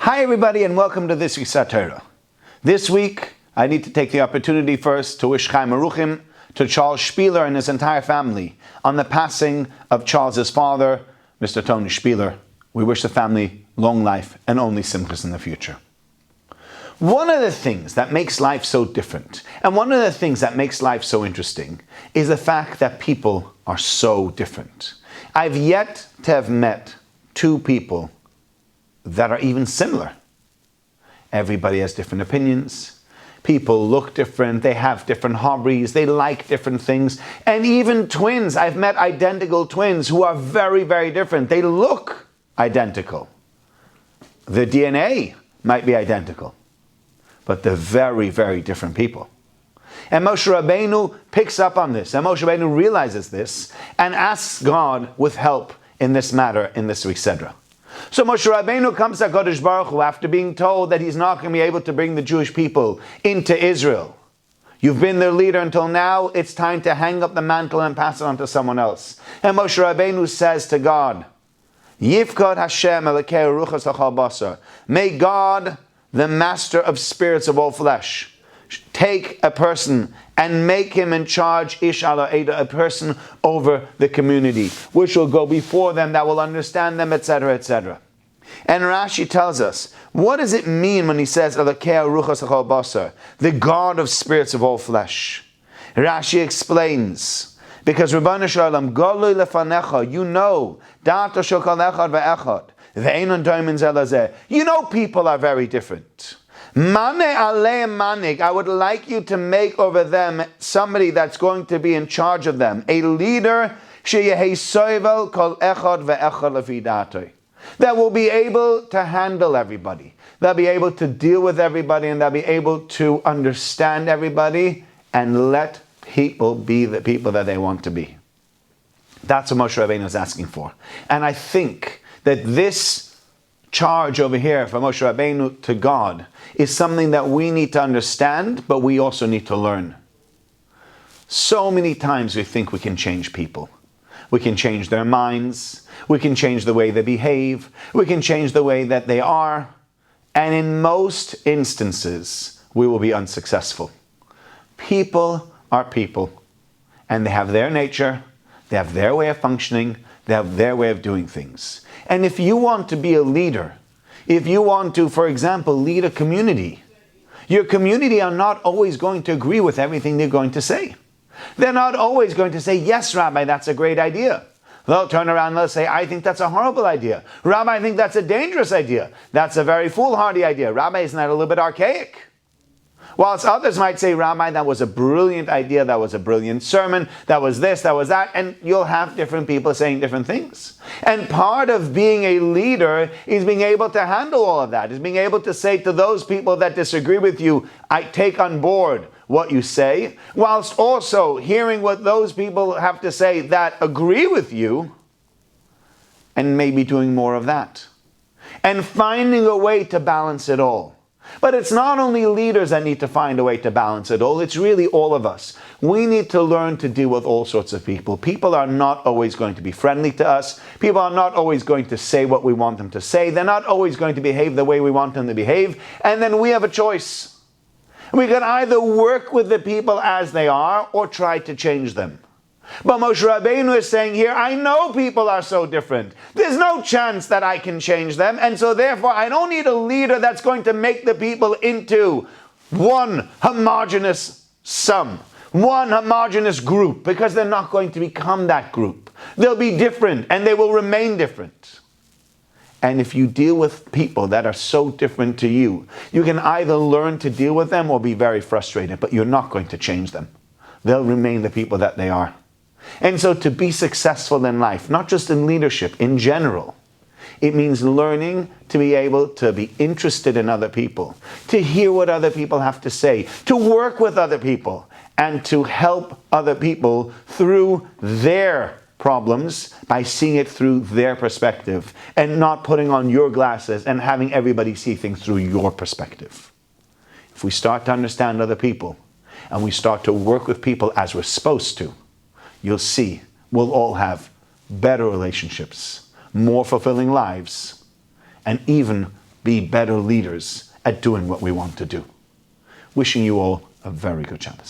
Hi everybody and welcome to this week's Torah. This week, I need to take the opportunity first to wish Chaim Aruchim to Charles Spieler and his entire family on the passing of Charles's father, Mr. Tony Spieler. We wish the family long life and only simchas in the future. One of the things that makes life so different, and one of the things that makes life so interesting, is the fact that people are so different. I've yet to have met two people that are even similar. Everybody has different opinions. People look different. They have different hobbies. They like different things. And even twins. I've met identical twins who are very, very different. They look identical. The DNA might be identical, but they're very, very different people. And Moshe Rabbeinu picks up on this. And Moshe Rabbeinu realizes this and asks God with help in this matter in this week's Sedra. So Moshe Rabbeinu comes to HaKadosh Baruch Hu after being told that he's not going to be able to bring the Jewish people into Israel. You've been their leader until now, it's time to hang up the mantle and pass it on to someone else. And Moshe Rabbeinu says to God, Yifkod Hashem Elokei Ruchas L'chol Basar. May God, the master of spirits of all flesh, take a person and make him in charge, Ish ala Eda, a person over the community, which will go before them, that will understand them, etc., etc. And Rashi tells us, what does it mean when he says, Elokei Ruchas L'chol Basar, the God of spirits of all flesh? Rashi explains, because Rabbanu Shalom, Golui lefanecha, you know, Da'ato shel kol echad ve'echad, ve'enon doimin ze lezeh. You know people are very different. Mane aleim manik, I would like you to make over them somebody that's going to be in charge of them, a leader sheyehei soivel kol echad ve'echad lefi da'atoi, that will be able to handle everybody, they'll be able to deal with everybody, and they'll be able to understand everybody and let people be the people that they want to be. That's what Moshe Rabbeinu is asking for. And I think that this charge over here from Moshe Rabbeinu to God is something that we need to understand, but we also need to learn. So many times we think we can change people. We can change their minds. We can change the way they behave. We can change the way that they are. And in most instances, we will be unsuccessful. People are people, and they have their nature, they have their way of functioning, they have their way of doing things. And if you want to be a leader, if you want to, for example, lead a community, your community are not always going to agree with everything they're going to say. They're not always going to say, yes, Rabbi, that's a great idea. They'll turn around and they'll say, I think that's a horrible idea. Rabbi, I think that's a dangerous idea. That's a very foolhardy idea. Rabbi, isn't that a little bit archaic? Whilst others might say, Rabbi, that was a brilliant idea, that was a brilliant sermon, that was this, that was that, and you'll have different people saying different things. And part of being a leader is being able to handle all of that, is being able to say to those people that disagree with you, I take on board what you say, whilst also hearing what those people have to say that agree with you, and maybe doing more of that. And finding a way to balance it all. But it's not only leaders that need to find a way to balance it all, it's really all of us. We need to learn to deal with all sorts of people. People are not always going to be friendly to us. People are not always going to say what we want them to say. They're not always going to behave the way we want them to behave. And then we have a choice. We can either work with the people as they are or try to change them. But Moshe Rabbeinu is saying here, I know people are so different. There's no chance that I can change them. And so therefore, I don't need a leader that's going to make the people into one homogeneous sum, one homogeneous group, because they're not going to become that group. They'll be different and they will remain different. And if you deal with people that are so different to you, you can either learn to deal with them or be very frustrated, but you're not going to change them. They'll remain the people that they are. And so to be successful in life, not just in leadership, in general, it means learning to be able to be interested in other people, to hear what other people have to say, to work with other people, and to help other people through their problems by seeing it through their perspective and not putting on your glasses and having everybody see things through your perspective. If we start to understand other people and we start to work with people as we're supposed to, you'll see we'll all have better relationships, more fulfilling lives, and even be better leaders at doing what we want to do. Wishing you all a very good Shabbos.